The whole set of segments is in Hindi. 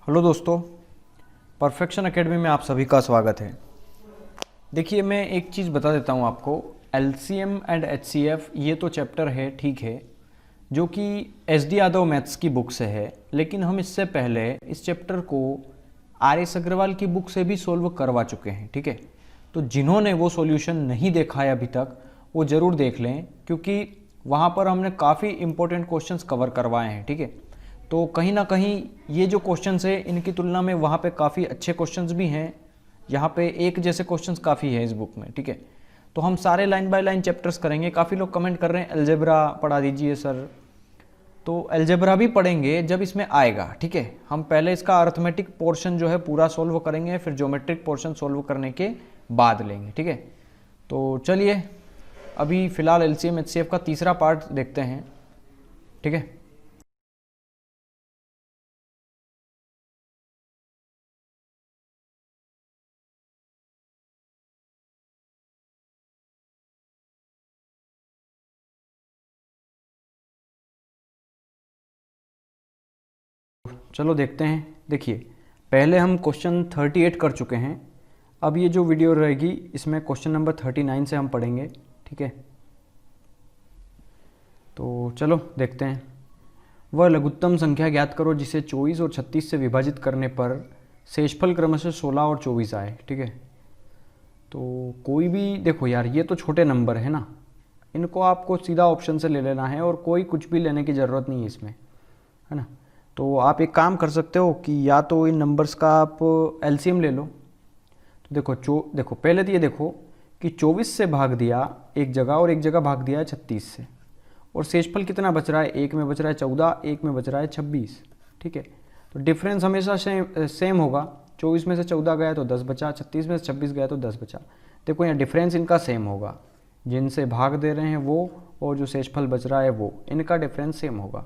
हेलो दोस्तों, परफेक्शन एकेडमी में आप सभी का स्वागत है। देखिए, मैं एक चीज़ बता देता हूँ आपको। एलसीएम एंड एचसीएफ ये तो चैप्टर है, ठीक है, जो कि एसडी यादव मैथ्स की बुक से है, लेकिन हम इससे पहले इस चैप्टर को आर एस अग्रवाल की बुक से भी सोल्व करवा चुके हैं, ठीक है। तो जिन्होंने वो सॉल्यूशन नहीं देखा है अभी तक, वो ज़रूर देख लें, क्योंकि वहाँ पर हमने काफ़ी इंपॉर्टेंट क्वेश्चंस कवर करवाए हैं, ठीक है। तो कहीं ना कहीं ये जो क्वेश्चंस है इनकी तुलना में वहाँ पे काफ़ी अच्छे क्वेश्चंस भी हैं, यहाँ पे एक जैसे क्वेश्चंस काफ़ी है इस बुक में, ठीक है। तो हम सारे लाइन बाय लाइन चैप्टर्स करेंगे। काफ़ी लोग कमेंट कर रहे हैं अलजेब्रा पढ़ा दीजिए सर, तो अलजेब्रा भी पढ़ेंगे जब इसमें आएगा, ठीक है। हम पहले इसका अर्थमेटिक पोर्शन जो है पूरा सोल्व करेंगे, फिर ज्योमेट्रिक पोर्शन सोल्व करने के बाद लेंगे, ठीक है। तो चलिए अभी फ़िलहाल एलसीएम एचसीएफ का तीसरा पार्ट देखते हैं, ठीक है। चलो देखते हैं। देखिए, पहले हम क्वेश्चन 38 कर चुके हैं। अब ये जो वीडियो रहेगी इसमें क्वेश्चन नंबर 39 से हम पढ़ेंगे, ठीक है। तो चलो देखते हैं। वह लघुत्तम संख्या ज्ञात करो जिसे 24 और 36 से विभाजित करने पर शेषफल क्रमशः 16 और 24 आए, ठीक है। तो कोई भी देखो यार, ये तो छोटे नंबर है ना, इनको आपको सीधा ऑप्शन से ले लेना है और कोई कुछ भी लेने की ज़रूरत नहीं है इसमें, है ना। तो आप एक काम कर सकते हो कि या तो इन नंबर्स का आप एलसीएम ले लो। तो देखो पहले तो ये देखो कि 24 से भाग दिया एक जगह और एक जगह भाग दिया है 36 से, और शेषफल कितना बच रहा है, एक में बच रहा है 14, एक में बच रहा है 26, ठीक है। तो डिफरेंस हमेशा सेम होगा। 24 में से 14 गया तो 10 बचा, 36 में से 26 गया तो 10 बचा। देखो यहाँ डिफरेंस इनका सेम होगा, जिनसे भाग दे रहे हैं वो और जो शेषफल बच रहा है वो, इनका डिफरेंस सेम होगा।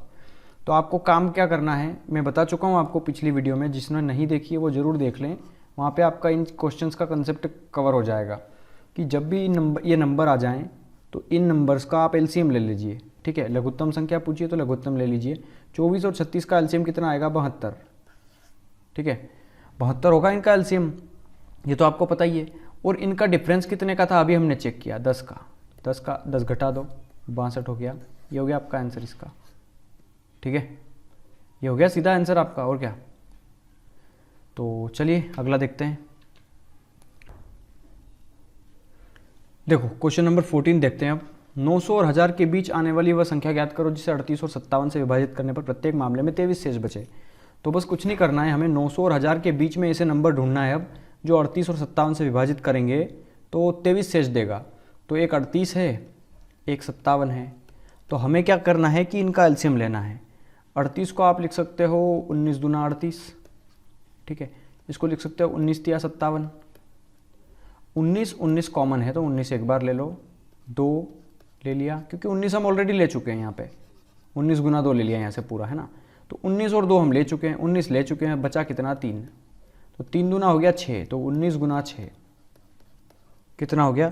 तो आपको काम क्या करना है, मैं बता चुका हूँ आपको पिछली वीडियो में, जिसने नहीं देखी है वो ज़रूर देख लें। वहाँ पे आपका इन क्वेश्चंस का कंसेप्ट कवर हो जाएगा कि जब भी ये नंबर आ जाएं तो इन नंबर्स का आप एलसीएम ले लीजिए, ठीक है। लघुत्तम संख्या पूछिए तो लघुत्तम ले लीजिए। 24 और 36 का एलसीएम कितना आएगा, 72, ठीक है। 72 होगा इनका एलसीएम, ये तो आपको पता ही है। और इनका डिफरेंस कितने का था अभी हमने चेक किया, 10 का। 10 घटा दो, 62 हो गया। ये हो गया आपका आंसर इसका, ठीक है। ये हो गया सीधा आंसर आपका, और क्या। तो चलिए अगला देखते हैं। देखो क्वेश्चन नंबर 14 देखते हैं अब। 900 और 1000 के बीच आने वाली वह संख्या ज्ञात करो जिसे 38 और 57 से विभाजित करने पर प्रत्येक मामले में 23 शेष बचे। तो बस कुछ नहीं करना है, हमें 900 और 1000 के बीच में ऐसे नंबर ढूंढना है अब जो 38 और 57 से विभाजित करेंगे तो 23 शेष देगा। तो एक 38 है, एक 57 है। तो हमें क्या करना है कि इनका एलसीएम लेना है। 38 को आप लिख सकते हो 19 दूना 38, ठीक है। इसको लिख सकते हो 19 तिया 57। 19 कॉमन है तो 19 एक बार ले लो, 2 ले लिया, क्योंकि 19 हम ऑलरेडी ले चुके हैं यहाँ पे। 19 गुना 2 ले लिया यहाँ से पूरा, है ना। तो 19 और 2 हम ले चुके हैं, 19 ले चुके हैं, बचा कितना, 3। तो 3 दूना हो गया 6, तो 19 गुना 6 कितना हो गया,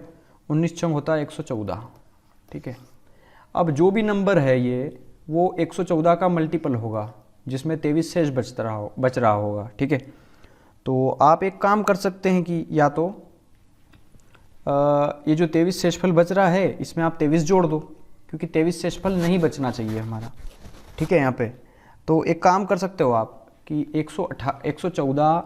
19 छंग होता है 114, ठीक है। अब जो भी नंबर है ये, वो 114 का मल्टीपल होगा जिसमें 23 शेष बच रहा होगा, ठीक है। तो आप एक काम कर सकते हैं कि या तो ये जो 23 शेषफल बच रहा है इसमें आप 23 जोड़ दो, क्योंकि 23 शेषफल नहीं बचना चाहिए हमारा, ठीक है यहाँ पे। तो एक काम कर सकते हो आप कि 114,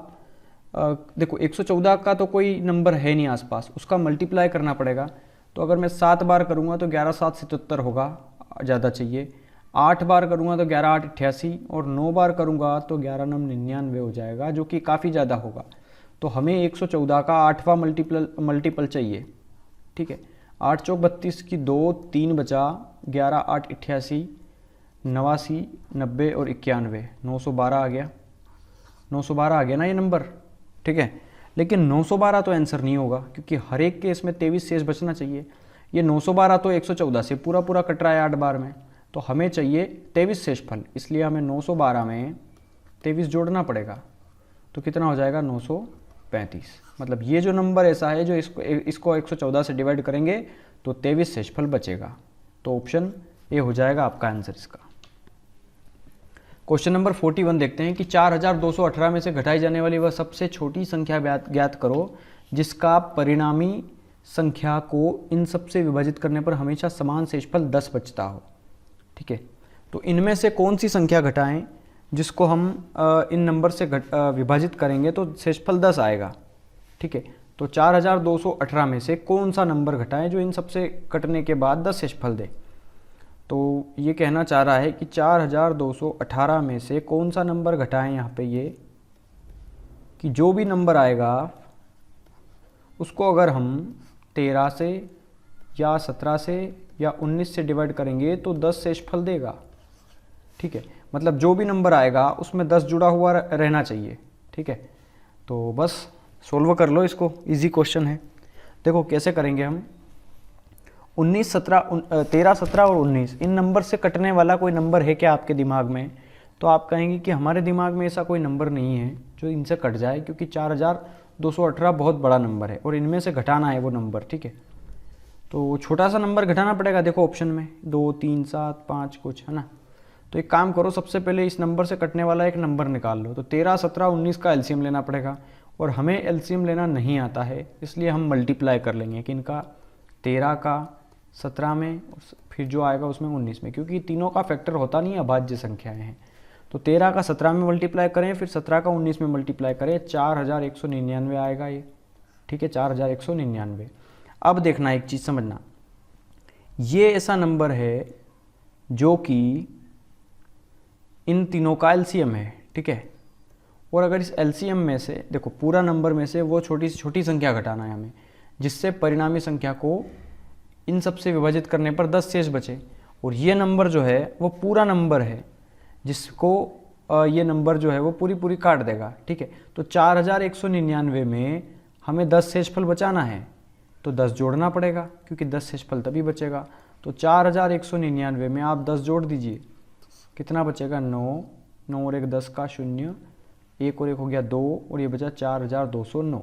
देखो 114 का तो कोई नंबर है नहीं आसपास, उसका मल्टीप्लाई करना पड़ेगा। तो अगर मैं 7 बार करूँगा तो 11 7 77 होगा, ज़्यादा चाहिए। 8 बार करूँगा तो 11 8 88, और 9 बार करूँगा तो 11 9 99 हो जाएगा, जो कि काफ़ी ज़्यादा होगा। तो हमें 114 का 8वां मल्टीपल चाहिए, ठीक है। 8 चौक 32 की 2, 3 बचा, 11 8 88, 89 90 और 91, 912 आ गया। 912 आ गया ना ये नंबर, ठीक है। लेकिन 912 तो आंसर नहीं होगा, क्योंकि हर एक केस में 23 शेष बचना चाहिए। ये 912 तो 114 से पूरा पूरा कट रहा है 8 बार में, तो हमें चाहिए 23 शेषफल, इसलिए हमें 912 में 23 जोड़ना पड़ेगा। तो कितना हो जाएगा, 935। मतलब ये जो नंबर ऐसा है जो इसको 114 से डिवाइड करेंगे तो 23 शेषफल बचेगा। तो ऑप्शन ए हो जाएगा आपका आंसर इसका। क्वेश्चन नंबर 41 देखते हैं कि 4218 में से घटाई जाने वाली वह सबसे छोटी संख्या ज्ञात करो जिसका परिणामी संख्या को इन सब से विभाजित करने पर हमेशा समान शेषफल 10 बचता हो। ठीक है, तो इनमें से कौन सी संख्या घटाएं जिसको हम इन नंबर से विभाजित करेंगे तो शेषफल 10 आएगा। ठीक है, तो 4218 में से कौन सा नंबर घटाएं जो इन सबसे कटने के बाद 10 शेषफल दे। तो ये कहना चाह रहा है कि 4218 में से कौन सा नंबर घटाएं, यहाँ पे ये कि जो भी नंबर आएगा उसको अगर हम 13 से या 17 से या 19 से डिवाइड करेंगे तो 10 शेषफल देगा। ठीक है, मतलब जो भी नंबर आएगा उसमें 10 जुड़ा हुआ रहना चाहिए। ठीक है, तो बस सोल्व कर लो इसको, इजी क्वेश्चन है। देखो कैसे करेंगे हम, 13, 17 और 19 इन नंबर से कटने वाला कोई नंबर है क्या आपके दिमाग में? तो आप कहेंगे कि हमारे दिमाग में ऐसा कोई नंबर नहीं है जो इनसे कट जाए, क्योंकि 4218 बहुत बड़ा नंबर है और इनमें से घटाना है वो नंबर। ठीक है, तो छोटा सा नंबर घटाना पड़ेगा। देखो ऑप्शन में 2, 3, 7, 5 कुछ है ना। तो एक काम करो, सबसे पहले इस नंबर से कटने वाला एक नंबर निकाल लो। तो 13, 17, 19 का एलसीएम लेना पड़ेगा और हमें एलसीएम लेना नहीं आता है, इसलिए हम मल्टीप्लाई कर लेंगे कि इनका 13 का 17 में, फिर जो आएगा उसमें 19 में, क्योंकि तीनों का फैक्टर होता नहीं है, अभाज्य संख्याएं हैं। तो 13 का 17 में मल्टीप्लाई करें, फिर 17 का 19 में मल्टीप्लाई करें, 4199 आएगा ये। ठीक है, 4199। अब देखना एक चीज़ समझना, ये ऐसा नंबर है जो कि इन तीनों का एलसीएम है। ठीक है, और अगर इस एलसीएम में से देखो पूरा नंबर में से वो छोटी से छोटी संख्या घटाना है हमें, जिससे परिणामी संख्या को इन सब से विभाजित करने पर 10 शेष बचे। और ये नंबर जो है वो पूरा नंबर है जिसको ये नंबर जो है वो पूरी काट देगा। ठीक है, तो 4199 में हमें 10 शेषफल बचाना है तो 10 जोड़ना पड़ेगा, क्योंकि 10 शेषफल तभी बचेगा। तो 4199 में आप 10 जोड़ दीजिए, कितना बचेगा? 9, 9 और 1 10 का 0, 1 और 1 हो गया 2 और ये बचा 4209।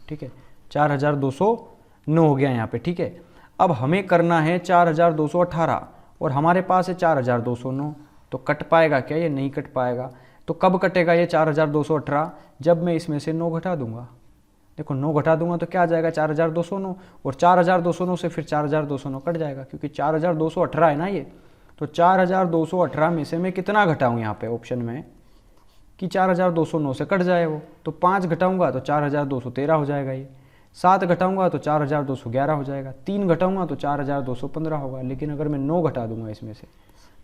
ठीक है, 4209 हो गया यहाँ पे। ठीक है, अब हमें करना है 4218 और हमारे पास है 4209। तो कट पाएगा क्या? ये नहीं कट पाएगा। तो कब कटेगा ये 4218? जब मैं इसमें से 9 घटा दूंगा। देखो 9 घटा दूंगा तो क्या आ जाएगा? 4209, और 4209 से फिर 4209 कट जाएगा, क्योंकि 4218 है ना ये। तो 4218 में से मैं कितना घटाऊँ यहाँ पे ऑप्शन में कि 4209 से कट जाए वो। तो 5 घटाऊंगा तो 4213 हो जाएगा ये, 7 घटाऊंगा तो 4211 हो जाएगा, 3 घटाऊंगा तो 4215 होगा। लेकिन अगर मैं 9 घटा दूंगा इसमें से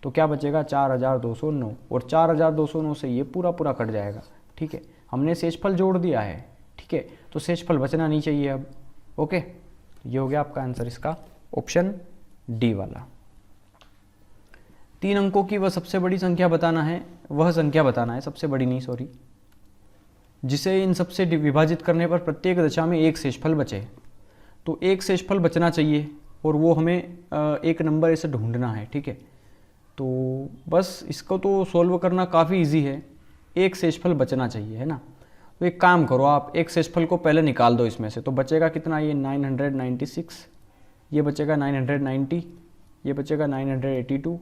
तो क्या बचेगा? 4209, और 4209 से ये पूरा कट जाएगा। ठीक है, हमने शेषफल जोड़ दिया है। ठीक है, तो शेषफल बचना नहीं चाहिए अब। ओके, ये हो गया आपका आंसर इसका, ऑप्शन डी वाला। 3 अंकों की वह सबसे बड़ी संख्या बताना है, वह संख्या बताना है, सबसे बड़ी नहीं सॉरी, जिसे इन सबसे विभाजित करने पर प्रत्येक दशा में एक शेषफल बचे। तो एक शेषफल बचना चाहिए और वो हमें एक नंबर ऐसे ढूंढना है। ठीक है, तो बस इसको तो सोल्व करना काफ़ी इजी है, एक शेषफल बचना चाहिए है ना। तो एक काम करो, आप एक शेषफल को पहले निकाल दो इसमें से। तो बचेगा कितना? ये 996, ये बचेगा 990, ये बचेगा 982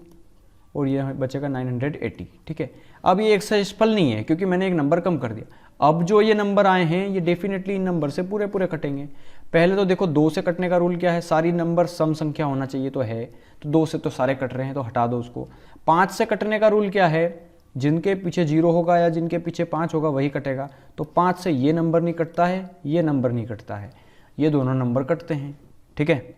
और ये बचेगा 980। ठीक है, अब ये एक शेषफल नहीं है क्योंकि मैंने एक नंबर कम कर दिया। अब जो ये नंबर आए हैं ये डेफिनेटली इन नंबर से पूरे कटेंगे। पहले तो देखो 2 से कटने का रूल क्या है? सारी नंबर सम संख्या होना चाहिए, तो है, तो 2 से तो सारे कट रहे हैं तो हटा दो उसको। 5 से कटने का रूल क्या है? जिनके पीछे 0 होगा या जिनके पीछे 5 होगा वही कटेगा। तो 5 से ये नंबर नहीं कटता है, ये नंबर नहीं कटता है, ये दोनों नंबर कटते हैं। ठीक है,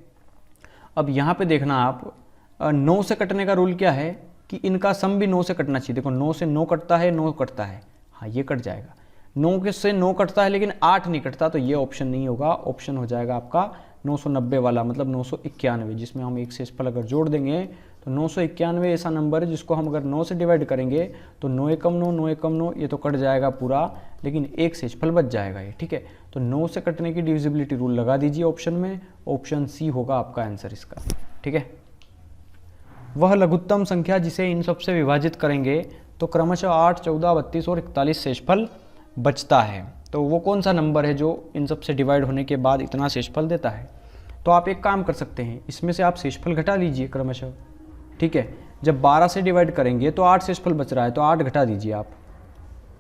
अब यहाँ पे देखना आप, 9 से कटने का रूल क्या है कि इनका सम भी 9 से कटना चाहिए। देखो 9 से 9 कटता है, 9 कटता है, हाँ ये कट जाएगा। 9 से 9 कटता है लेकिन 8 नहीं कटता, तो ये ऑप्शन नहीं होगा। ऑप्शन हो जाएगा आपका 990 वाला, मतलब 991, जिसमें हम एक शेषफल अगर जोड़ देंगे तो 991 ऐसा नंबर है जिसको हम अगर 9 से डिवाइड करेंगे तो 9 एकम 9, 9 एकम 9, ये तो कट जाएगा पूरा, लेकिन एक शेषफल बच जाएगा ये। ठीक है, तो 9 से कटने की डिविजिबिलिटी रूल लगा दीजिए ऑप्शन में, ऑप्शन सी होगा आपका आंसर इसका। ठीक है, वह लघुत्तम संख्या जिसे इन सबसे विभाजित करेंगे तो क्रमशः 8, 14, 32 और 41 शेषफल बचता है। तो वो कौन सा नंबर है जो इन सब से डिवाइड होने के बाद इतना शेषफल देता है? तो आप एक काम कर सकते हैं, इसमें से आप शेषफल घटा लीजिए क्रमशः। ठीक है, जब 12 से डिवाइड करेंगे तो 8 शेषफल बच रहा है, तो 8 घटा दीजिए आप,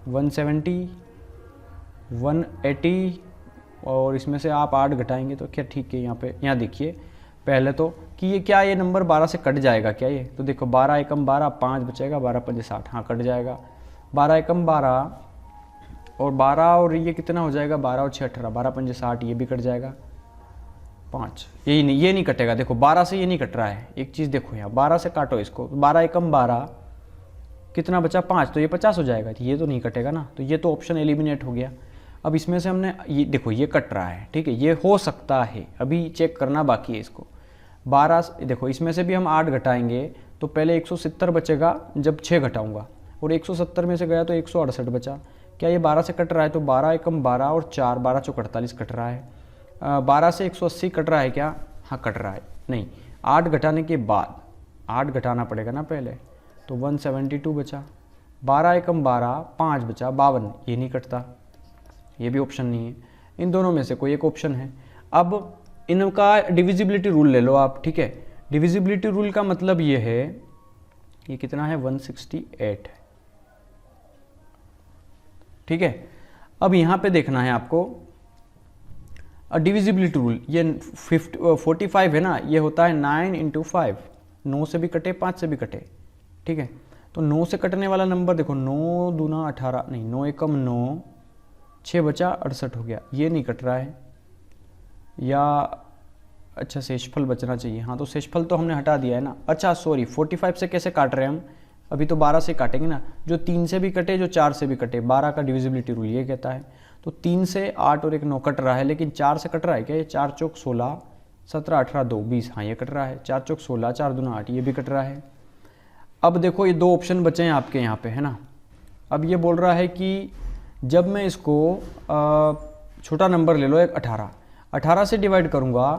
170, 180 और इसमें से आप 8 घटाएंगे तो क्या ठीक है। यहाँ देखिए पहले तो कि ये क्या, ये नंबर 12 से कट जाएगा क्या ये, तो देखो 12 एकम 12, 5 बचेगा, 12 पंजे 60, हाँ कट जाएगा। 12 एकम 12 और 12 और ये कितना हो जाएगा, 12 और 6 18, 12 पंजे 60, ये भी कट जाएगा 5, ये नहीं कटेगा। देखो 12 से ये नहीं कट रहा है, एक चीज़ देखो यहाँ 12 से काटो इसको, 12 एकम 12 कितना बचा 5, तो ये 50 हो जाएगा, ये तो नहीं कटेगा ना, तो ये तो ऑप्शन एलिमिनेट हो गया। अब इसमें से हमने ये देखो ये कट रहा है, ठीक है, ये हो सकता है, अभी चेक करना बाकी है इसको। 12 देखो इसमें से भी हम 8 घटाएंगे तो पहले 170 बचेगा जब 6 घटाऊंगा, और 170 में से गया तो 168 बचा। क्या ये 12 से कट रहा है, तो 12 एकम 12 और 4, 12 चौक 48 कट रहा है। 12 से 180 कट रहा है क्या, हाँ कट रहा है, नहीं 8 घटाने के बाद 8 घटाना पड़ेगा ना पहले, तो 172 बचा। 12 एकम 12, 5 बचा 52, ये नहीं कटता, ये भी ऑप्शन नहीं है। इन दोनों में से कोई एक ऑप्शन है। अब इनका डिविजिबिलिटी रूल ले लो आप, ठीक है। डिविजिबिलिटी रूल का मतलब ये है, ये कितना है 168 है, ठीक है। अब यहाँ पे देखना है आपको डिविजिबिलिटी रूल, ये 45 है ना, ये होता है 9 इंटू 5, 9 से भी कटे 5 से भी कटे, ठीक है। तो 9 से कटने वाला नंबर देखो, 9 दूना 18, नहीं 9 एकम 9, 6 बचा 68 हो गया, ये नहीं कट रहा है। या अच्छा शेषफल बचना चाहिए, हाँ तो शेषफल तो हमने हटा दिया है ना। अच्छा सॉरी 45 से कैसे काट रहे हैं हम, अभी तो 12 से काटेंगे ना, जो 3 से भी कटे जो 4 से भी कटे, 12 का डिविजिबिलिटी रूल ये कहता है। तो 3 से 8 और 1 9 कट रहा है, लेकिन 4 से कट रहा है क्या, ये 4 चौक 16, 17 18 2 20, हाँ ये कट रहा है। 4 चौक 16, 4 दूना 8, ये भी कट रहा है। अब देखो ये 2 ऑप्शन बचे हैं आपके यहाँ पे, है ना। अब ये बोल रहा है कि जब मैं इसको छोटा नंबर ले लो एक 18 से डिवाइड करूँगा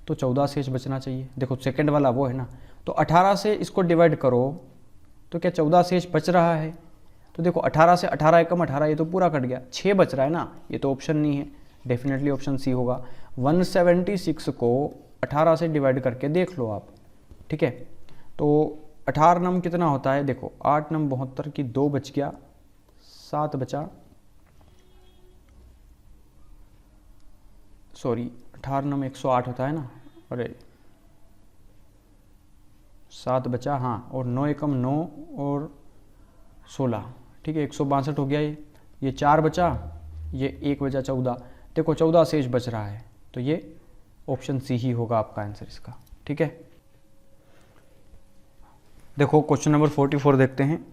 तो 14 शेष बचना चाहिए। देखो सेकंड वाला वो है ना, तो 18 से इसको डिवाइड करो तो क्या 14 शेष बच रहा है। तो देखो 18 से 18 एकम 18, ये तो पूरा कट गया, 6 बच रहा है ना, ये तो ऑप्शन नहीं है, डेफिनेटली ऑप्शन सी होगा। 176 को 18 से डिवाइड करके देख लो आप, ठीक है। तो 18 नम कितना होता है, देखो 8 नम 72 की 2 बच गया, 7 बचा, सॉरी 18 नम 108 होता है ना, अरे 7 बचा, हाँ, और 9 एकम 9 और 16, ठीक है 162 हो गया। ये 4 बचा, ये 1 बचा 14, देखो 14 शेष बच रहा है, तो ये ऑप्शन सी ही होगा आपका आंसर इसका, ठीक है। देखो क्वेश्चन नंबर 44 देखते हैं।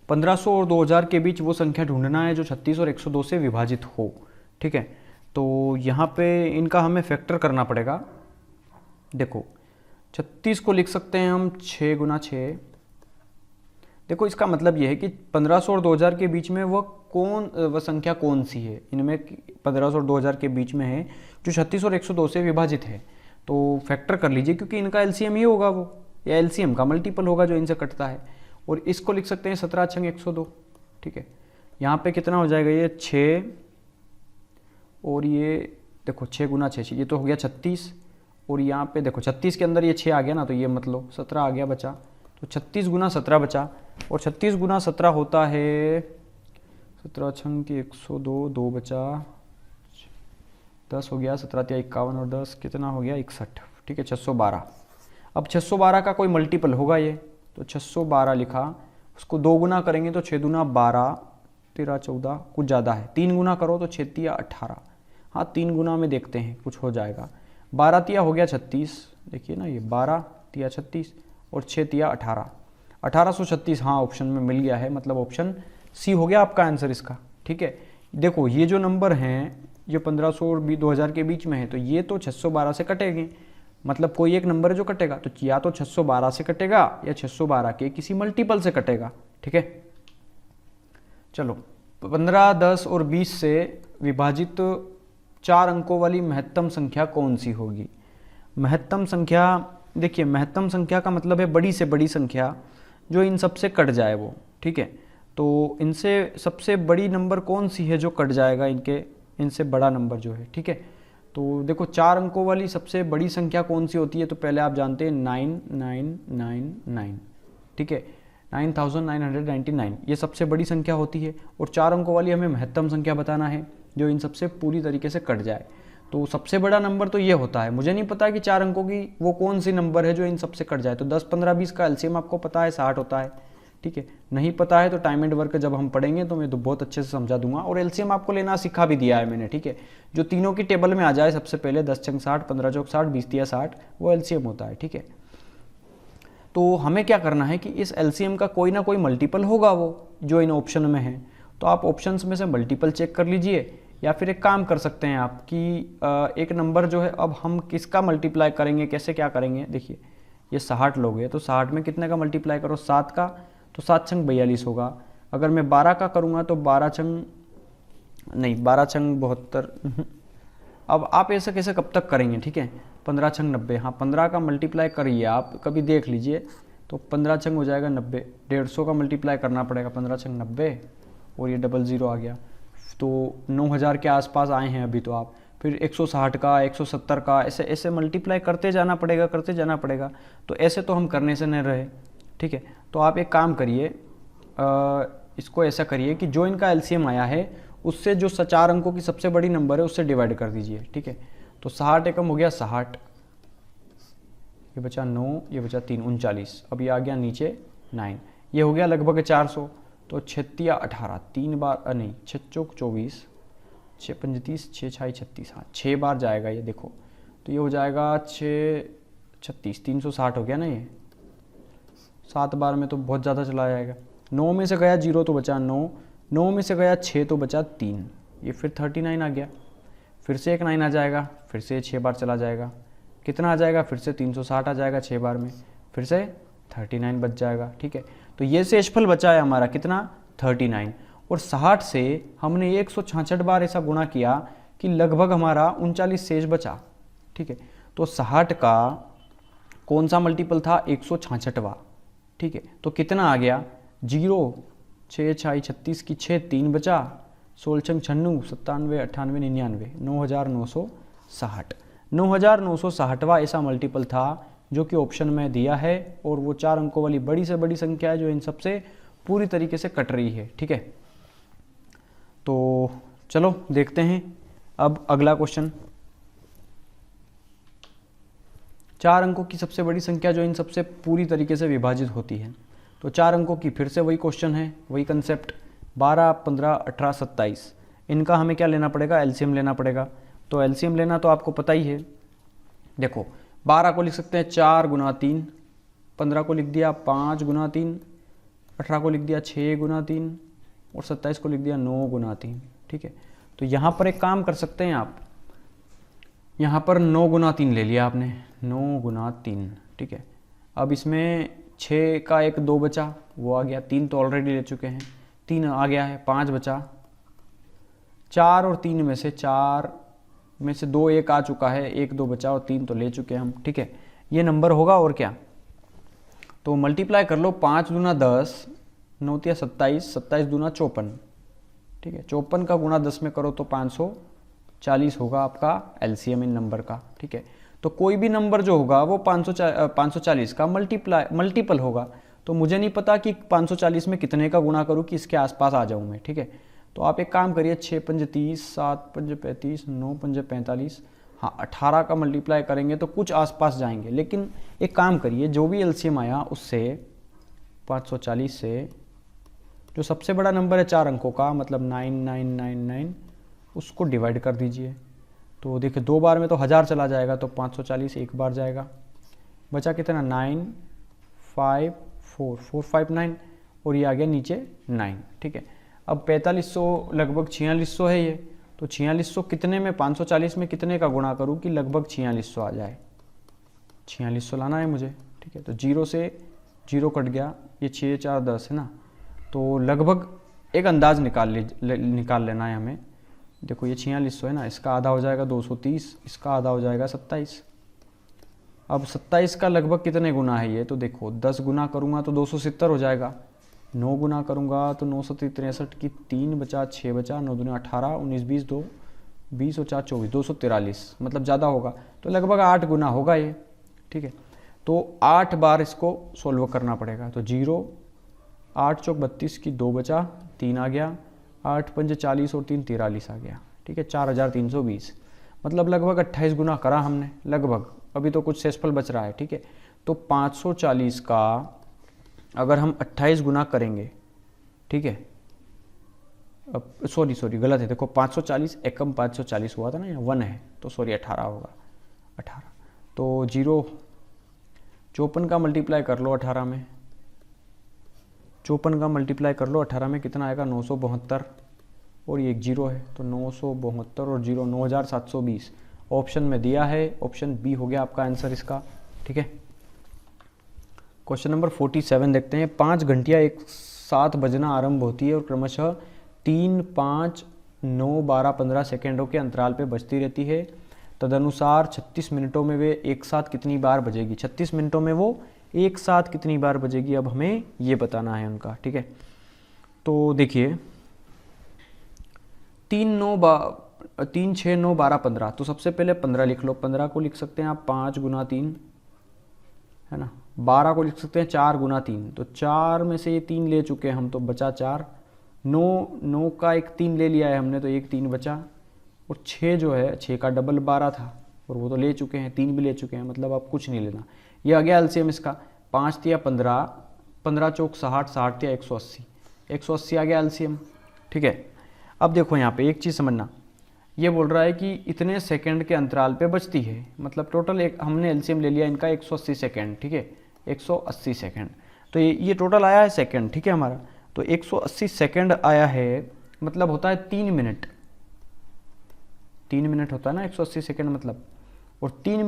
1500 और 2000 के बीच वो संख्या ढूंढना है जो 36 और 102 से विभाजित हो, ठीक है। तो यहाँ पे इनका हमें फैक्टर करना पड़ेगा। देखो 36 को लिख सकते हैं हम 6 गुना 6। देखो इसका मतलब ये है कि 1500 और 2000 के बीच में वह संख्या कौन सी है, इनमें 1500 और 2000 के बीच में है जो 36 और 102 से विभाजित है। तो फैक्टर कर लीजिए, क्योंकि इनका एलसीएम ही होगा वो, या एलसीएम का मल्टीपल होगा जो इनसे कटता है। और इसको लिख सकते हैं 17 छंग 102, ठीक है। यहाँ पे कितना हो जाएगा, ये 6 और ये देखो 6 गुना 6, ये तो हो गया 36, और यहाँ पे देखो 36 के अंदर ये 6 आ गया ना, तो ये मत लो, 17 आ गया बचा, तो 36 गुना 17 बचा। और 36 गुना 17 होता है 17 छंग की 102, 2 बचा, 10 हो गया, 17 तिया 51 और 10 कितना हो गया 61, ठीक है 612। अब 612 का कोई मल्टीपल होगा ये, तो 612 लिखा, उसको 2 गुना करेंगे तो 6 दूना 12, 13 14, कुछ ज़्यादा है, 3 गुना करो तो 6 तिया 18, हाँ 3 गुना में देखते हैं कुछ हो जाएगा। 12 तिया हो गया 36, देखिए ना ये 12 तिया 36 और 6 तिया 18, 1836, हाँ ऑप्शन में मिल गया है, मतलब ऑप्शन सी हो गया आपका आंसर इसका, ठीक है। देखो ये जो नंबर हैं ये 1500 और 2000 के बीच में है, तो ये तो 612 से कटेंगे, मतलब कोई एक नंबर है जो कटेगा, तो या तो 612 से कटेगा या 612 के किसी मल्टीपल से कटेगा, ठीक है। चलो 15, 10 और 20 से विभाजित 4 अंकों वाली महत्तम संख्या कौन सी होगी। महत्तम संख्या, देखिए महत्तम संख्या का मतलब है बड़ी से बड़ी संख्या जो इन सब से कट जाए वो, ठीक है। तो इनसे सबसे बड़ी नंबर कौन सी है जो कट जाएगा इनसे बड़ा नंबर जो है, ठीक है। तो देखो 4 अंकों वाली सबसे बड़ी संख्या कौन सी होती है, तो पहले आप जानते हैं 9999, ठीक है, 9999 ये सबसे बड़ी संख्या होती है। और 4 अंकों वाली हमें महत्तम संख्या बताना है जो इन सबसे पूरी तरीके से कट जाए। तो सबसे बड़ा नंबर तो ये होता है, मुझे नहीं पता कि 4 अंकों की वो कौन सी नंबर है जो इन सबसे कट जाए। तो 10, 15, 20 का एलसीएम आपको पता है 60 होता है, ठीक है। नहीं पता है तो टाइम एंड वर्क जब हम पढ़ेंगे तो मैं तो बहुत अच्छे से समझा दूंगा। और एलसीएम आपको लेना सिखा भी दिया है मैंने, ठीक है। जो तीनों की टेबल में आ जाए सबसे पहले 10 छंग 60, 15 चौक 60, 20 तिया 60, वो एलसीएम होता है, ठीक है। तो हमें क्या करना है कि इस एलसीएम का कोई ना कोई मल्टीपल होगा वो जो इन ऑप्शन में है। तो आप ऑप्शंस में से मल्टीपल चेक कर लीजिए, या फिर एक काम कर सकते हैं आप कि एक नंबर जो है अब हम किसका मल्टीप्लाई करेंगे, कैसे क्या करेंगे। देखिए ये 60 लोग हैं तो 60 में कितने का मल्टीप्लाई करो, 7 का, तो 7 छंग 42 होगा। अगर मैं 12 का करूँगा तो 12 छंग 72। अब आप ऐसा कैसे कब तक करेंगे, ठीक है। 15 छंग 90, हाँ 15 का मल्टीप्लाई करिए आप, कभी देख लीजिए। तो 15 छंग हो जाएगा 90, 150 का मल्टीप्लाई करना पड़ेगा, 15 छंग 90, और ये 00 आ गया। तो 9000 के आसपास आए हैं अभी तो आप। फिर 160 का, 170 का, ऐसे ऐसे मल्टीप्लाई करते जाना पड़ेगा। तो ऐसे तो हम करने से नहीं रहे, ठीक है। तो आप एक काम करिए, इसको ऐसा करिए कि जो इनका एलसीएम आया है उससे जो 4 अंकों की सबसे बड़ी नंबर है उससे डिवाइड कर दीजिए, ठीक है। तो 60 एकम हो गया 60, ये बचा 9, ये बचा 3, 39। अब ये आ गया नीचे 9, ये हो गया लगभग 400। तो 6 या 18, 3 बार नहीं, 6 चौक 24, 6 पंज 30, 6 छाई 36, हाँ 6 बार जाएगा ये, देखो। तो ये हो जाएगा 6 36, 360 हो गया ना ये। 7 बार में तो बहुत ज़्यादा चला जाएगा। 9 में से गया 0 तो बचा 9, 9 में से गया 6 तो बचा 3, ये फिर 39 आ गया। फिर से एक 9 आ जाएगा, फिर से 6 बार चला जाएगा, कितना आ जाएगा, फिर से 360 आ जाएगा 6 बार में, फिर से 39 बच जाएगा, ठीक है। तो ये शेषफल बचा है हमारा कितना, 39। और 60 से हमने 166 बार ऐसा गुणा किया कि लगभग हमारा 39 शेष बचा, ठीक है। तो 60 का कौन सा मल्टीपल था, 166वां, ठीक है। तो कितना आ गया, 0, 6 छाई 36 की 6, 3 बचा, 16 छंग 96, 97, 98, 99, 9960। 9960वां ऐसा मल्टीपल था जो कि ऑप्शन में दिया है, और वो 4 अंकों वाली बड़ी से बड़ी संख्या है जो इन सबसे पूरी तरीके से कट रही है, ठीक है। तो चलो देखते हैं अब अगला क्वेश्चन। 4 अंकों की सबसे बड़ी संख्या जो इन सबसे पूरी तरीके से विभाजित होती है। तो 4 अंकों की फिर से वही क्वेश्चन है, वही कंसेप्ट, 12, 15, 18, 27। इनका हमें क्या लेना पड़ेगा, एलसीएम लेना पड़ेगा। तो एलसीएम लेना तो आपको पता ही है। देखो 12 को लिख सकते हैं 4 गुना 3, 15 को लिख दिया 5 गुना 3, 18 को लिख दिया 6 गुना 3, और 27 को लिख दिया 9 गुना 3, ठीक है। तो यहाँ पर एक काम कर सकते हैं आप, यहाँ पर 9 गुना 3 ले लिया आपने, 9 गुना 3, ठीक है। अब इसमें 6 का एक 2 बचा, वो आ गया, 3 तो ऑलरेडी ले चुके हैं, 3 आ गया है, 5 बचा, 4 और 3 में से 4 में से 2 1 आ चुका है, 1 2 बचा और 3 तो ले चुके हैं हम, ठीक है। ये नंबर होगा और क्या। तो मल्टीप्लाई कर लो, 5 दूना 10, 9 तिया 27, 27 दूना 54, ठीक है। 54 का गुणा 10 में करो तो 540 होगा आपका एलसीएम इन नंबर का, ठीक है। तो कोई भी नंबर जो होगा वो 540 का मल्टीपल होगा। तो मुझे नहीं पता कि 540 में कितने का गुणा करूँ कि इसके आसपास आ जाऊँ मैं, ठीक है। तो आप एक काम करिए, 6 पंज 30, 7 पंज 35, 9 पंज 45, हाँ 18 का मल्टीप्लाई करेंगे तो कुछ आसपास जाएंगे। लेकिन एक काम करिए, जो भी एलसीएम आया उससे 540 से जो सबसे बड़ा नंबर है 4 अंकों का, मतलब 9999, उसको डिवाइड कर दीजिए। तो देखिए 2 बार में तो 1000 चला जाएगा, तो 540 एक बार जाएगा, बचा कितना 9 5 4 459, और ये आ गया नीचे 9, ठीक है। अब 4500 लगभग 4600 है ये, तो 4600 कितने में, 540 में कितने का गुणा करूँ कि लगभग 4600 आ जाए, 4600 लाना है मुझे, ठीक है। तो 0 से 0 कट गया, ये 6 4 10 है ना, तो लगभग एक अंदाज निकाल लेना है हमें। देखो ये 4600 है ना, इसका आधा हो जाएगा 230, इसका आधा हो जाएगा 27। अब 27 का लगभग कितने गुना है ये, तो देखो 10 गुना करूँगा तो 270 हो जाएगा, 9 गुना करूँगा तो 9 7 63 की 3 बचा, 6 बचा, 9 दूनी 18, 19 20 2 20 और 4 24, 243, मतलब ज़्यादा होगा, तो लगभग 8 गुना होगा ये, ठीक है। तो 8 बार इसको सोल्व करना पड़ेगा। तो 0, 8 चौक 32 की 2 बचा, 3 आ गया, 8 पंजे 40 और 3 43 आ गया। ठीक है, 4320, मतलब लगभग 28 गुना करा हमने, लगभग। अभी तो कुछ शेषफल बच रहा है। ठीक है, तो 540 का अगर हम 28 गुना करेंगे, ठीक है, अब सॉरी गलत है, देखो 540 एकम 540 हुआ था ना, यहाँ 1 है तो सॉरी 18 होगा, 18। तो 0, 54 का मल्टीप्लाई कर लो 18 में, 54 का मल्टीप्लाई कर लो 18 में, कितना आएगा 972, और ये एक 0 है तो 972 और 0 9720 ऑप्शन में दिया है, ऑप्शन बी हो गया आपका आंसर इसका। ठीक है, क्वेश्चन नंबर 47 देखते हैं। 5 घंटियाँ एक साथ बजना आरंभ होती है और क्रमशः 3, 5, 9, 12, 15 सेकेंडों के अंतराल पे बजती रहती है। तदनुसार 36 मिनटों में वे एक साथ कितनी बार बजेगी। 36 मिनटों में वो एक साथ कितनी बार बजेगी, अब हमें ये बताना है उनका। ठीक है, तो देखिए 3, 6, 9, 12, 15, तो सबसे पहले 15 लिख लो। 15 को लिख सकते हैं आप 5 गुना 3, है ना। 12 को लिख सकते हैं 4 गुना 3, तो 4 में से ये 3 ले चुके हैं हम, तो बचा 4। 9 का एक 3 ले लिया है हमने, तो एक 3 बचा। और 6 जो है, 6 का डबल 12 था, और वो तो ले चुके हैं, 3 भी ले चुके हैं, मतलब आप कुछ नहीं लेना। ये आ गया एलसीएम इसका, 5 तिया 15, 15 चौक 60, 60 तिया 180, 180 आ गया एलसीएम। ठीक है, अब देखो यहाँ पे एक चीज़ समझना, ये बोल रहा है कि इतने सेकंड के अंतराल पे बचती है, मतलब टोटल एक हमने एलसीएम ले लिया इनका 180 सेकंड। ठीक है, 180 सेकंड, तो ये टोटल आया है सेकंड। ठीक है, हमारा तो 180 सेकंड आया है, मतलब होता है 3 मिनट। 3 मिनट होता है ना 180 सेकंड मतलब, और 3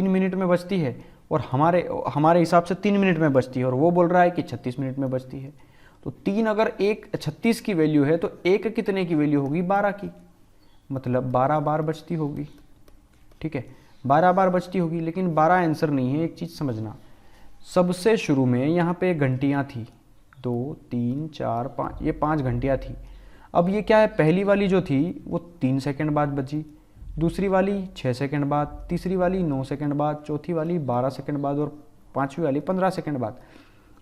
मिनट में बचती है, और हमारे हिसाब से 3 मिनट में बचती है, और वो बोल रहा है कि 36 मिनट में बचती है। तो 3 अगर 36 की वैल्यू है तो 1 कितने की वैल्यू होगी, 12 की, मतलब 12 बार बचती होगी। ठीक है, 12 बार बचती होगी, लेकिन 12 आंसर नहीं है। एक चीज़ समझना, सबसे शुरू में यहाँ पे घंटियाँ थी, 2, 3, 4, 5, ये 5 घंटियाँ थी। अब ये क्या है, पहली वाली जो थी वो 3 सेकंड बाद बची, दूसरी वाली 6 सेकंड बाद, तीसरी वाली 9 सेकंड बाद, चौथी वाली 12 सेकंड बाद, और पाँचवीं वाली 15 सेकंड बाद।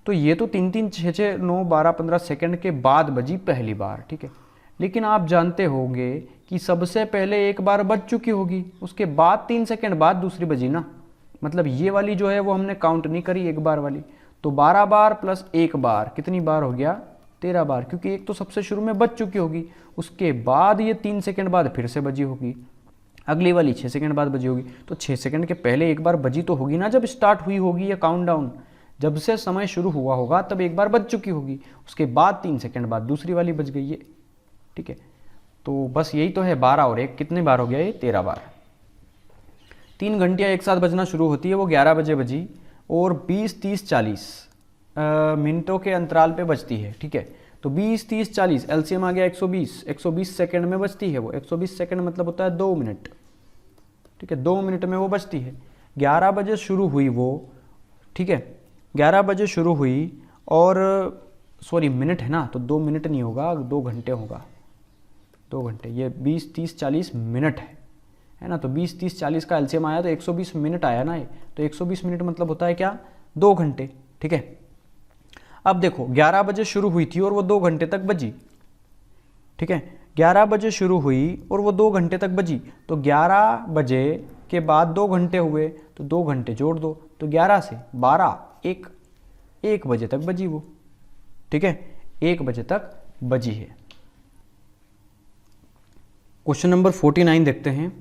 तो ये तो 3, 3, 6, 6, 9, 12, 15 सेकंड के बाद बजी पहली बार। ठीक है, लेकिन आप जानते होंगे कि सबसे पहले एक बार बज चुकी होगी, उसके बाद 3 सेकंड बाद दूसरी बजी ना, मतलब ये वाली जो है वो हमने काउंट नहीं करी, एक बार वाली। तो 12 बार प्लस एक बार कितनी बार हो गया, 13 बार, क्योंकि एक तो सबसे शुरू में बज चुकी होगी, उसके बाद ये 3 सेकंड बाद फिर से बजी होगी, अगली वाली 6 सेकंड बाद बजी होगी। तो 6 सेकंड के पहले एक बार बजी तो होगी ना, जब स्टार्ट हुई होगी या काउंटडाउन, जब से समय शुरू हुआ होगा तब एक बार बज चुकी होगी, उसके बाद 3 सेकंड बाद दूसरी वाली बज गई है। ठीक है, तो बस यही तो है, 12 और 1 कितने बार हो गया, ये 13 बार। 3 घंटियाँ एक साथ बजना शुरू होती है, वो 11 बजे बजी, और 20, 30, 40 मिनटों के अंतराल पे बजती है। ठीक है, तो 20, 30, 40 एलसीएम आ गया 120, 120 सेकंड में बजती है वो। 120 सेकंड मतलब होता है 2 मिनट। ठीक है, 2 मिनट में वो बजती है। 11 बजे शुरू हुई वो। ठीक है, 11 बजे शुरू हुई, और सॉरी मिनट है ना, तो 2 मिनट नहीं होगा, 2 घंटे होगा, 2 घंटे। ये 20, 30, 40 मिनट है ना, तो 20, 30, 40 का एलसीएम आया तो 120 मिनट आया ना ये, तो 120 मिनट मतलब होता है क्या, 2 घंटे। ठीक है, अब देखो 11 बजे शुरू हुई थी और वो 2 घंटे तक बजी। ठीक है, 11 बजे शुरू हुई और वो 2 घंटे तक बजी, तो 11 बजे के बाद 2 घंटे हुए, तो 2 घंटे जोड़ दो, तो 11 से 12, 1 बजे तक बजी वो। ठीक है, 1 बजे तक बजी है। क्वेश्चन नंबर 49 देखते हैं।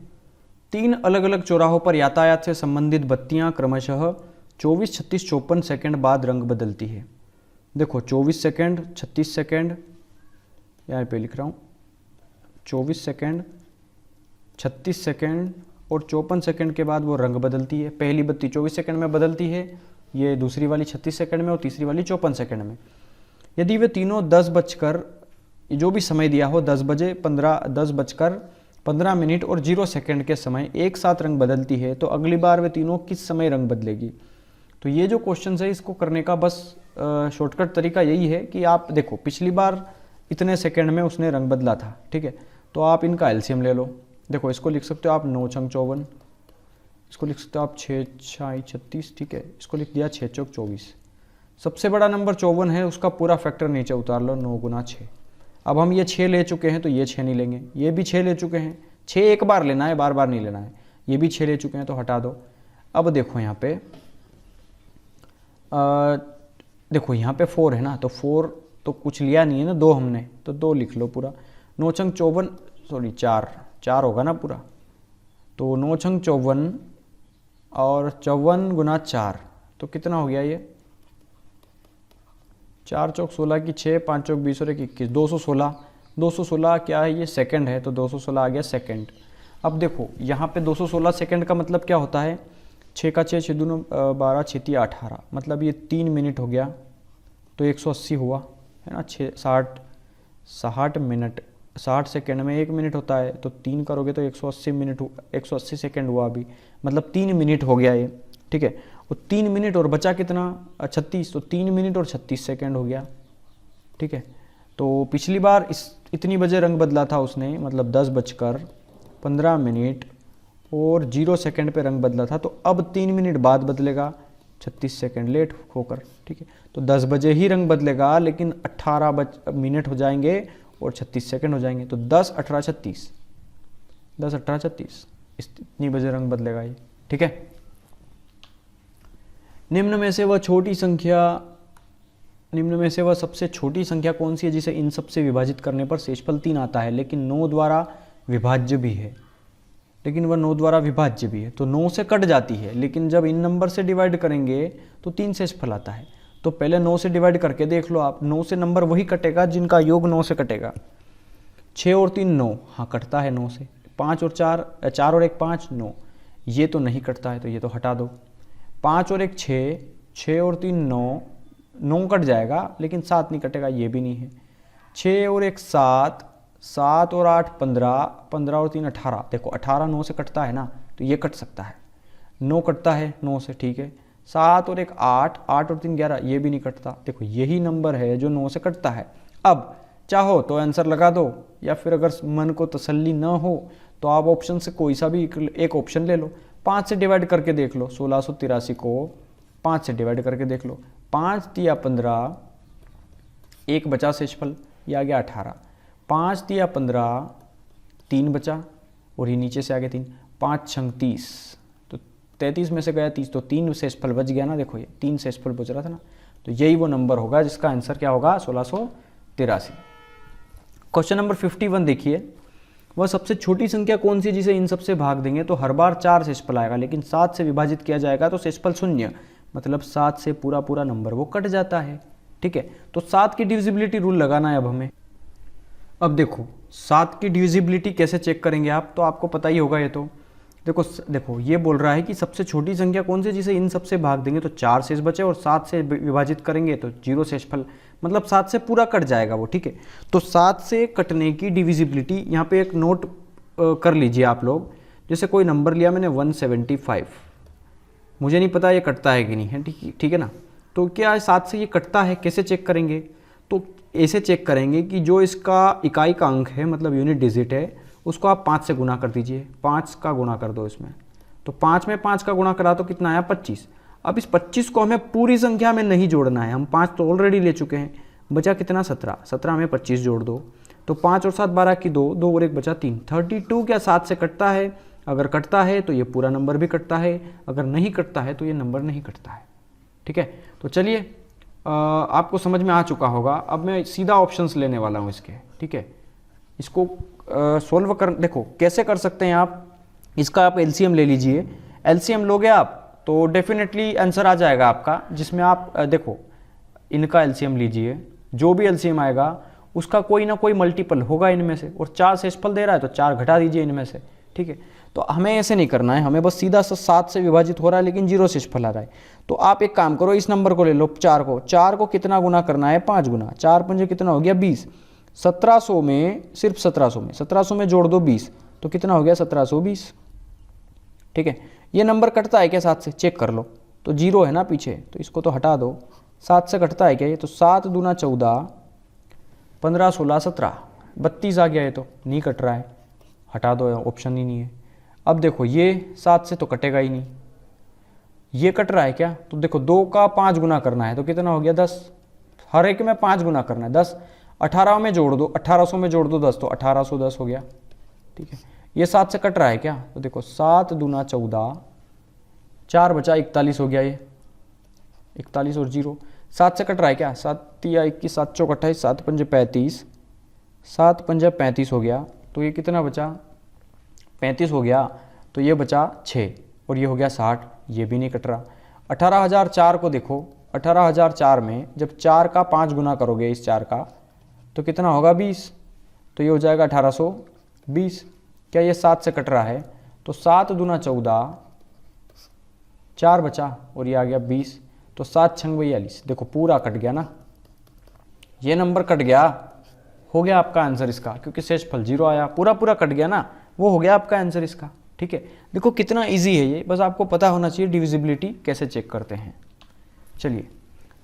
3 अलग अलग चौराहों पर यातायात से संबंधित बत्तियां क्रमशः 24, 36, 54 सेकंड बाद रंग बदलती है। देखो 24 सेकंड, 36 सेकंड, यहाँ पे लिख रहा हूँ 24 सेकंड, 36 सेकंड और 54 सेकंड के बाद वो रंग बदलती है। पहली बत्ती 24 सेकंड में बदलती है, ये दूसरी वाली 36 सेकंड में, और तीसरी वाली 54 सेकंड में। यदि वे तीनों 10 बजकर, जो भी समय दिया हो, 10 बजकर 15 मिनट और 0 सेकंड के समय एक साथ रंग बदलती है, तो अगली बार वे तीनों किस समय रंग बदलेगी। तो ये जो क्वेश्चन है इसको करने का बस शॉर्टकट तरीका यही है कि आप देखो पिछली बार इतने सेकंड में उसने रंग बदला था। ठीक है, तो आप इनका एलसीएम ले लो। देखो इसको लिख सकते हो आप 9 छंग 54, इसको लिख सकते हो आप 6 6 36, ठीक है, इसको लिख दिया 6 चौक 24। सबसे बड़ा नंबर 54 है, उसका पूरा फैक्टर नीचे उतार लो, 9 गुना 6। अब हम ये 6 ले चुके हैं तो ये 6 नहीं लेंगे, ये भी 6 ले चुके हैं, 6 एक बार लेना है, बार बार नहीं लेना है। ये भी 6 ले चुके हैं तो हटा दो। अब देखो यहाँ पे देखो यहाँ पे 4 है ना, तो 4 तो कुछ लिया नहीं है ना, 2 हमने, तो 2 लिख लो पूरा। 9 छंग 54, सॉरी 4 होगा ना पूरा, तो 9 छंग 54 और 54 गुना 4, तो कितना हो गया ये 4 चौक 16 की 6, 5 चौक 20 और 1 21, 216। 216 क्या है, ये सेकंड है, तो 216 आ गया सेकंड। अब देखो यहाँ पे 216 सेकंड का मतलब क्या होता है, 6 का 6, 6 दूनी 12, 6 3 18, मतलब ये 3 मिनट हो गया, तो 180 हुआ है ना। 60 मिनट, 60 सेकंड में 1 मिनट होता है, तो 3 करोगे तो 180 मिनट, 180 सेकंड हुआ अभी, मतलब 3 मिनट हो गया ये, ठीक है। और 3 मिनट और बचा कितना 36, तो 3 मिनट और 36 सेकंड हो गया, ठीक है। तो पिछली बार इतनी बजे रंग बदला था उसने, मतलब 10:15 और 0 सेकंड पे रंग बदला था, तो अब 3 मिनट बाद बदलेगा 36 सेकंड लेट होकर, ठीक है। तो 10 बजे ही रंग बदलेगा, लेकिन 18 मिनट हो जाएंगे और 36 सेकंड हो जाएंगे, तो 10 18 36, 10 18 36, इतनी बजे रंग बदलेगा ये, ठीक है। निम्न में से वह सबसे छोटी संख्या कौन सी है जिसे इन सब से विभाजित करने पर शेषफल 3 आता है, लेकिन 9 द्वारा विभाज्य भी है, तो 9 से कट जाती है, लेकिन जब इन नंबर से डिवाइड करेंगे तो 3 शेषफल आता है। तो पहले 9 से डिवाइड करके देख लो आप, 9 से नंबर वही कटेगा जिनका योग 9 से कटेगा। 6 और 3 9, हाँ कटता है 9 से। 5 और 4 और 1 5 9, ये तो नहीं कटता है, तो ये तो हटा दो। 5 और 1 6, 6 और 3 9, 9 कट जाएगा, लेकिन 7 नहीं कटेगा, ये भी नहीं है। 6 और 1 7, 7 और 8 15, 15 और 3 18, देखो 18 9 से कटता है ना, तो ये कट सकता है। 9 कटता है 9 से, ठीक है। 7 और 1 8, 8 और 3 11, ये भी नहीं कटता। देखो यही नंबर है जो 9 से कटता है। अब चाहो तो आंसर लगा दो, या फिर अगर मन को तसल्ली ना हो तो आप ऑप्शन से कोई सा भी एक ऑप्शन ले लो। 5 से डिवाइड करके देख लो, 1683 को 5 से डिवाइड करके देख लो। 5 तिया 15, 1 बचा शेषफल, ये आ गया 18। 5 तिया 15, 3 बचा, और ये नीचे से आ गया 3। 5 छंग 30, तो 33 में से गया 30, तो 3 शेषफल बच गया ना। देखो ये 3 शेषफल बच रहा था ना, तो यही वो नंबर होगा जिसका आंसर क्या होगा 1683। क्वेश्चन नंबर 51 देखिए, वह सबसे छोटी संख्या कौन सी है जिसे इन सबसे भाग देंगे तो हर बार 4 शेषफल आएगा, लेकिन 7 से विभाजित किया जाएगा तो शेषफल 0, मतलब 7 से पूरा नंबर वो कट जाता है, ठीक है। तो 7 की डिविजिबिलिटी रूल लगाना है अब हमें। अब देखो 7 की डिविजिबिलिटी कैसे चेक करेंगे आप, तो आपको पता ही होगा ये तो। देखो ये बोल रहा है कि सबसे छोटी संख्या कौन सी जिसे इन सबसे भाग देंगे तो 4 शेष बचे, और 7 से विभाजित करेंगे तो 0 शेषफल, मतलब 7 से पूरा कट जाएगा वो, ठीक है। तो 7 से कटने की डिविजिबिलिटी यहाँ पे एक नोट कर लीजिए आप लोग। जैसे कोई नंबर लिया मैंने 175, मुझे नहीं पता ये कटता है कि नहीं है, ठीक है ना। तो क्या 7 से ये कटता है, कैसे चेक करेंगे, तो ऐसे चेक करेंगे कि जो इसका इकाई का अंक है, मतलब यूनिट डिजिट है, उसको आप 5 से गुना कर दीजिए। 5 का गुना कर दो इसमें, तो 5 में 5 का गुना करा तो कितना आया 25। अब इस 25 को हमें पूरी संख्या में नहीं जोड़ना है, हम 5 तो ऑलरेडी ले चुके हैं, बचा कितना 17, 17 में 25 जोड़ दो, तो 5 और 7 12 की 2, 2 और 1 बचा 3। 32 क्या 7 से कटता है? अगर कटता है तो ये पूरा नंबर भी कटता है, अगर नहीं कटता है तो ये नंबर नहीं कटता है, ठीक है। तो चलिए आपको समझ में आ चुका होगा। अब मैं सीधा ऑप्शंस लेने वाला हूँ इसके, ठीक है। इसको सोल्व कर, देखो कैसे कर सकते हैं आप। इसका आप एलसीएम ले लीजिए, एलसीएम लोगे आप तो डेफिनेटली आंसर आ जाएगा आपका, जिसमें आप देखो इनका एलसीएम लीजिए, जो भी एलसीएम आएगा उसका कोई ना कोई मल्टीपल होगा इनमें से, और 4 शेषफल दे रहा है तो 4 घटा दीजिए इनमें से, ठीक है। तो हमें ऐसे नहीं करना है, हमें बस सीधा 7 से विभाजित हो रहा है लेकिन 0 शेषफल आ रहा है। तो आप एक काम करो, इस नंबर को ले लो 4 को कितना गुना करना है 5 गुना, 4 पंजे कितना हो गया 20। 1700 में सिर्फ 1700 में जोड़ दो 20, तो कितना हो गया 1720, ठीक है। ये नंबर कटता है क्या 7 से, चेक कर लो, तो 0 है ना पीछे, तो इसको तो हटा दो। 7 से कटता है क्या ये, तो 7 दूना 14, 15 16 17, 32 आ गया, ये तो नहीं कट रहा है, हटा दो, ऑप्शन ही नहीं है। अब देखो ये 7 से तो कटेगा ही नहीं, ये कट रहा है क्या, तो देखो 2 का 5 गुना करना है तो कितना हो गया 10, हर एक में 5 गुना करना है 10, 18 में जोड़ दो, 1800 में जोड़ दो 10 तो 1810 हो गया। ठीक है, ये 7 से कट रहा है क्या, तो देखो 7 दूना 14, 4 बचा 41 हो गया, ये 41 और 0 7 से कट रहा है क्या, 7 या 21, 7 चौक 28, 7 पंजे 35, 7 पंजे 35 हो गया, तो ये कितना बचा 35 हो गया, तो ये बचा 6 और ये हो गया 60, ये भी नहीं कट रहा। 18,004 को देखो, 18,004 में जब 4 का 5 गुना करोगे इस 4 का तो कितना होगा 20, तो ये हो जाएगा 1820। क्या ये 7 से कट रहा है, तो 7 दूना 14, 4 बचा और ये आ गया 20, तो 7 छंग 42, देखो पूरा कट गया ना, ये नंबर कट गया, हो गया आपका आंसर इसका, क्योंकि शेषफल 0 आया, पूरा पूरा कट गया ना, वो हो गया आपका आंसर इसका। ठीक है, देखो कितना इजी है ये, बस आपको पता होना चाहिए डिविजिबिलिटी कैसे चेक करते हैं। चलिए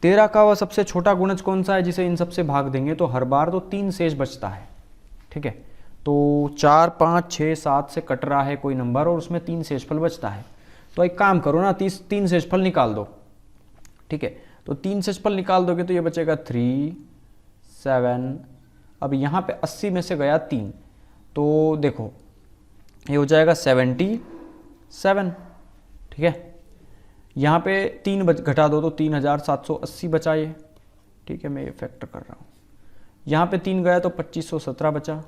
13 का वह सबसे छोटा गुणज कौन सा है जिसे इन सबसे भाग देंगे तो हर बार तो 3 शेष बचता है। ठीक है, तो 4, 5, 6, 7 से कट रहा है कोई नंबर और उसमें 3 शेषफल बचता है, तो एक काम करो ना, 3 शेषफल निकाल दो। ठीक है, तो 3 शेषफल निकाल दोगे तो ये बचेगा 3, 7, अब यहाँ पे 80 में से गया 3, तो देखो ये हो जाएगा 77। ठीक है, यहाँ पे 3 घटा दो तो 3780 बचा ये। ठीक है, मैं ये फैक्टर कर रहा हूँ, यहाँ पे 3 गया तो 2517 बचा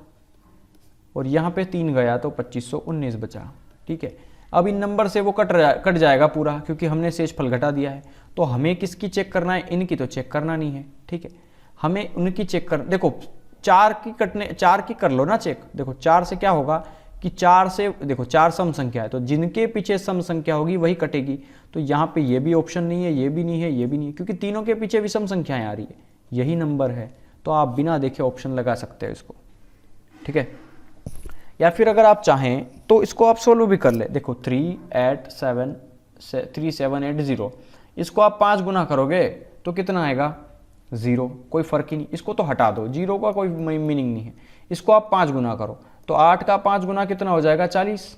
और यहाँ पे 3 गया तो 2519 बचा। ठीक है, अब इन नंबर से वो कट जाएगा पूरा, क्योंकि हमने शेषफल घटा दिया है। तो हमें किसकी चेक करना है, इनकी तो चेक करना नहीं है। ठीक है, हमें उनकी चेक कर, देखो 4 की कर लो ना चेक। देखो 4 से क्या होगा कि 4 से, देखो 4 सम संख्या है तो जिनके पीछे सम संख्या होगी वही कटेगी, तो यहाँ पे ये भी ऑप्शन नहीं है, ये भी नहीं है, ये भी नहीं है, क्योंकि तीनों के पीछे विषम संख्याएं आ रही है, यही नंबर है, तो आप बिना देखे ऑप्शन लगा सकते हो इसको। ठीक है, या फिर अगर आप चाहें तो इसको आप सोल्व भी कर ले। देखो 3780, इसको आप 5 गुना करोगे तो कितना आएगा 0, कोई फर्क ही नहीं, इसको तो हटा दो, 0 का कोई मीनिंग नहीं है। इसको आप 5 गुना करो तो 8 का 5 गुना कितना हो जाएगा 40,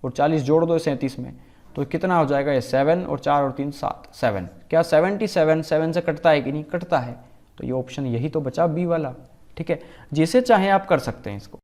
और 40 जोड़ दो 37 में तो कितना हो जाएगा ये 7 और 4 और 3 7, 7। क्या 77 7 से कटता है कि नहीं, कटता है, तो ये ऑप्शन यही तो बचा बी वाला। ठीक है, जैसे चाहे आप कर सकते हैं इसको।